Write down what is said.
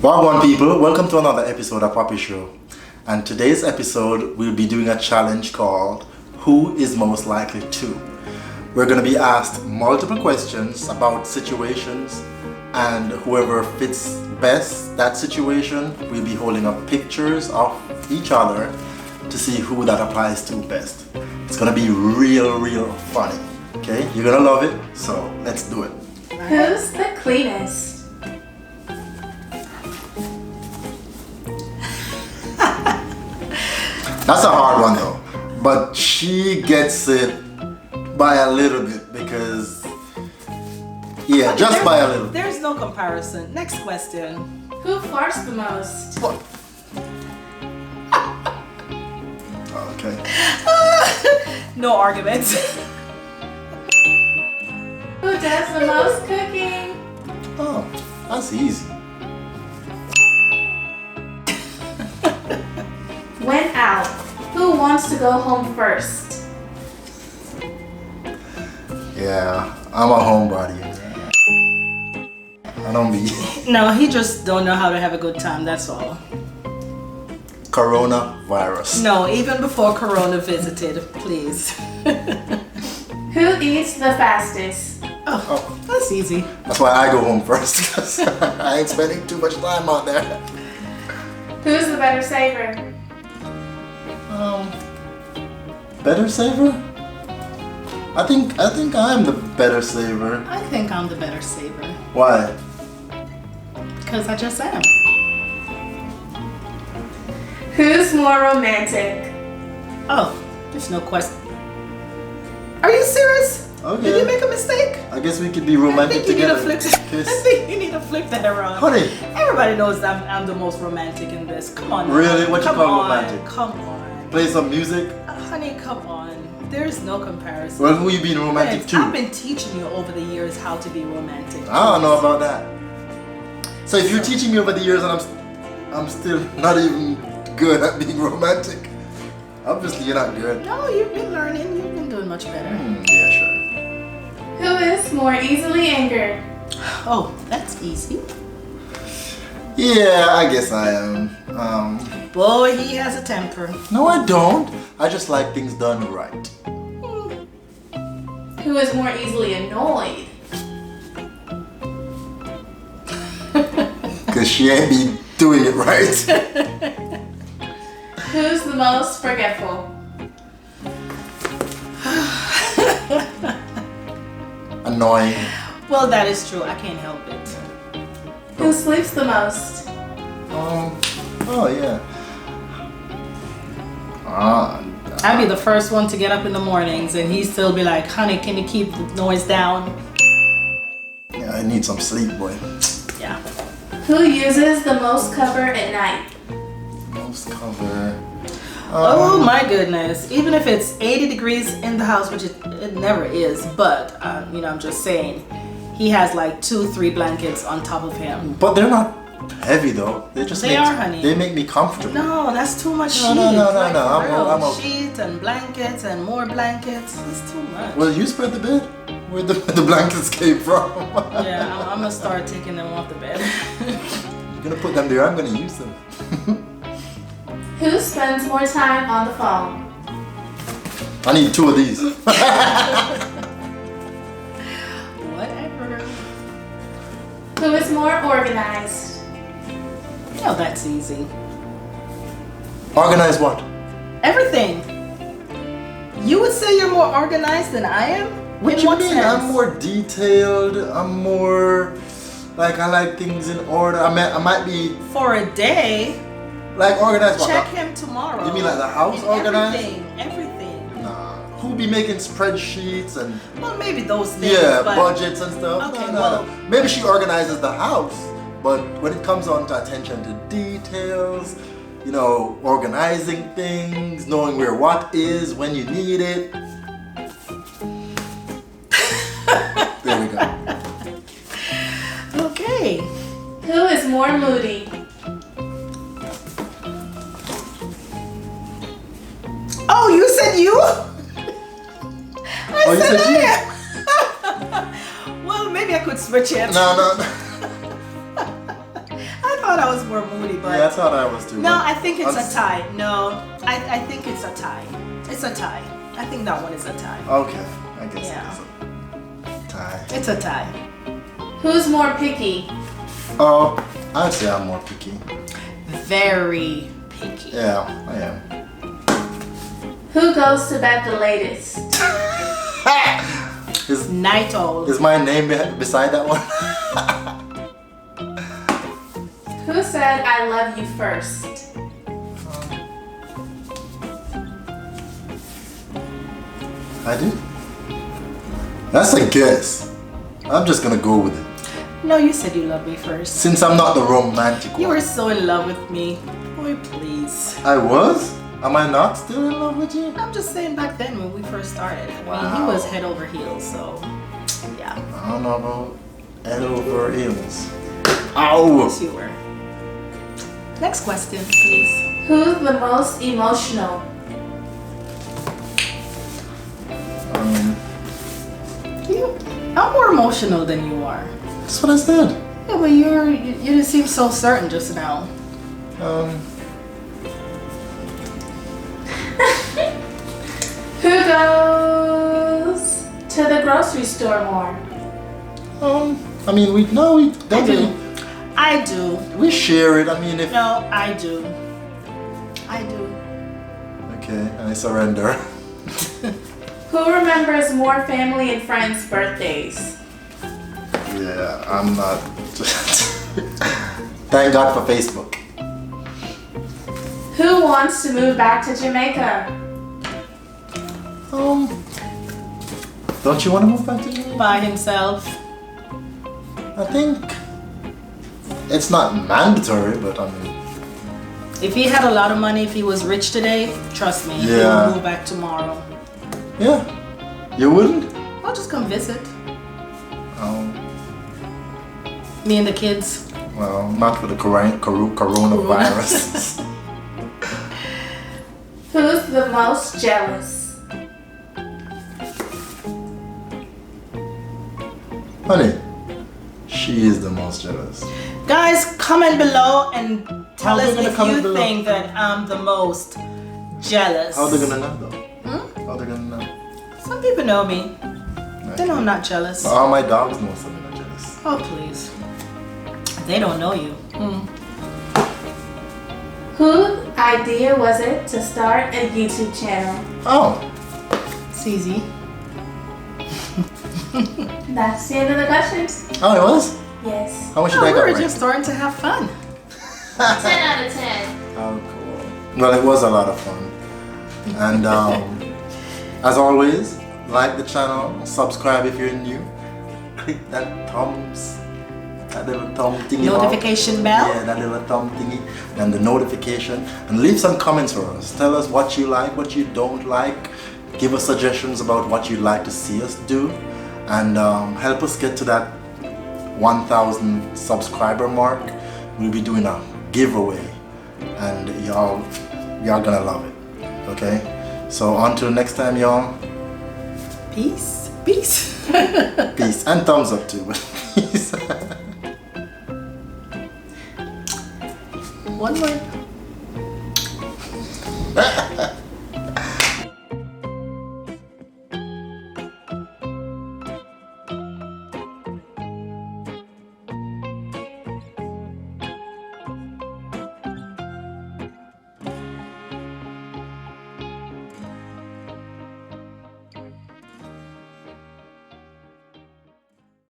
Wagwan people, welcome to another episode of Poppy Show. And today's episode, we'll be doing a challenge called Who is Most Likely To? We're going to be asked multiple questions about situations, and whoever fits best that situation, we'll be holding up pictures of each other to see who that applies to best. It's going to be real funny. Okay, you're going to love it, so let's do it. Who's the cleanest? That's a hard one though, but she gets it by a little bit because, yeah, just by a little. There's no comparison. Next question. Who farts the most? What? Okay. No arguments. Who does the most cooking? Oh, that's easy. When out, who wants to go home first? Yeah, I'm a homebody. I don't be No, he just don't know how to have a good time, that's all. coronavirus. No, even before Corona visited, please. Who eats the fastest? Oh, that's easy. That's why I go home first, because I ain't spending too much time out there. Who's the better saver? Better saver? I think I'm the better saver. I think I'm the better saver. Why? Because I just am. Who's more romantic? Oh, there's no question. Are you serious? Okay. Did you make a mistake? I guess we could be romantic together. I think you need to flip that around. Honey. Everybody knows I'm the most romantic in this. Come on. Really? Now. What you Come call on. romantic? Come on. Play some music. Honey, come on. There's no comparison. Well, who you being romantic Friends, to? I've been teaching you over the years how to be romantic. I don't know about that. So if you're teaching me over the years and I'm still not even good at being romantic, obviously you're not good. No, you've been learning. You've been doing much better. Yeah, sure. Who is more easily angered? Oh, that's easy. Yeah, I guess I am. Boy, he has a temper. No, I don't. I just like things done right. Who is more easily annoyed? Because she ain't be doing it right. Who's the most forgetful? Annoying. Well, that is true. I can't help it. Who sleeps the most? Oh yeah. I'd be the first one to get up in the mornings and he'd still be like, honey, can you keep the noise down? Yeah, I need some sleep, boy. Yeah. Who uses the most cover at night? Most cover. Oh my goodness. Even if it's 80 degrees in the house, which it never is, but I'm just saying, he has like 2-3 blankets on top of him. But they're not heavy though. They are, honey. They make me comfortable. No, that's too much sheet. No. Like, for real. I'm okay. Sheet and blankets and more blankets. It's too much. Well, you spread the bed. Where the blankets came from. Yeah, I'm gonna start taking them off the bed. You're gonna put them there. I'm gonna use them. Who spends more time on the phone? I need 2 of these. Whatever. Who is more organized? Oh, that's easy. Organize what? Everything. You would say you're more organized than I am? What In you what mean? sense? I'm more detailed. I'm more like I like things in order. I might be For a day, like organized. what? check him tomorrow. You mean like the house organized? Everything. Nah. Who be making spreadsheets and Well, maybe those things. yeah, but budgets and stuff? Okay, No. well- Maybe she organizes the house, but when it comes on to attention to details, organizing things, knowing where what is when you need it. There we go. Okay. Who is more moody? Oh, you said you? Oh, you said you? Well, maybe I could switch it. No. I thought I was more moody, but Yeah, I thought I was too. no, I think it's a tie. No, I think it's a tie. It's a tie. I think that one is a tie. Okay, I guess Yeah. it is a tie. It's a tie. Who's more picky? Oh, I'd say I'm more picky. Very picky. Yeah, I am. Who goes to bed the latest? Night owl. Is my name beside that one? Who said I love you first? I did. That's a guess. I'm just gonna go with it. No, you said you loved me first. Since I'm not the romantic one. You were so in love with me. Boy, please. I was? Am I not still in love with you? I'm just saying back then when we first started. I mean, he Wow. was head over heels, so yeah. I don't know about head over heels. Ow! Yes, you were. Next question, please. Who's the most emotional? I'm more emotional than you are. That's what I said. Yeah, but you just seem so certain just now. Who goes to the grocery store more? I mean, we I do. I do. We share it. I mean, if No, I do. I do. okay, I surrender. Who remembers more family and friends' birthdays? Yeah, I'm not. Thank God for Facebook. Who wants to move back to Jamaica? Don't you want to move back to Jamaica? By himself. I think it's not mandatory, but I mean, If he had a lot of money, if he was rich today, trust me, he Yeah. would move back tomorrow. yeah, you wouldn't. I'll just come visit. Um, Me and the kids. well, not for the coronavirus. Who's the most jealous? Honey, she is the most jealous. Guys, comment below and tell How they us gonna if comment you below? think that I'm the most jealous. How they gonna know though? How they gonna know? Some people know me. They know I'm not jealous. But all my dogs know something I'm jealous. Oh, please. They don't know you. Whose idea was it to start a YouTube channel? Oh, It's easy. That's the end of the questions. oh, it was? Yes. How much did Oh, I we get were right? just starting to have fun. 10 out of 10. Oh, cool. Well, it was a lot of fun. And as always, like the channel, subscribe if you're new, click that little thumb thingy. Notification bell. Yeah, that little thumb thingy and the notification. And leave some comments for us. Tell us what you like, what you don't like. Give us suggestions about what you'd like to see us do. And help us get to that 1,000 subscriber mark. We'll be doing a giveaway. And y'all gonna love it. Okay? So until next time, y'all. Peace. Peace. Peace. And thumbs up too. Peace. One word.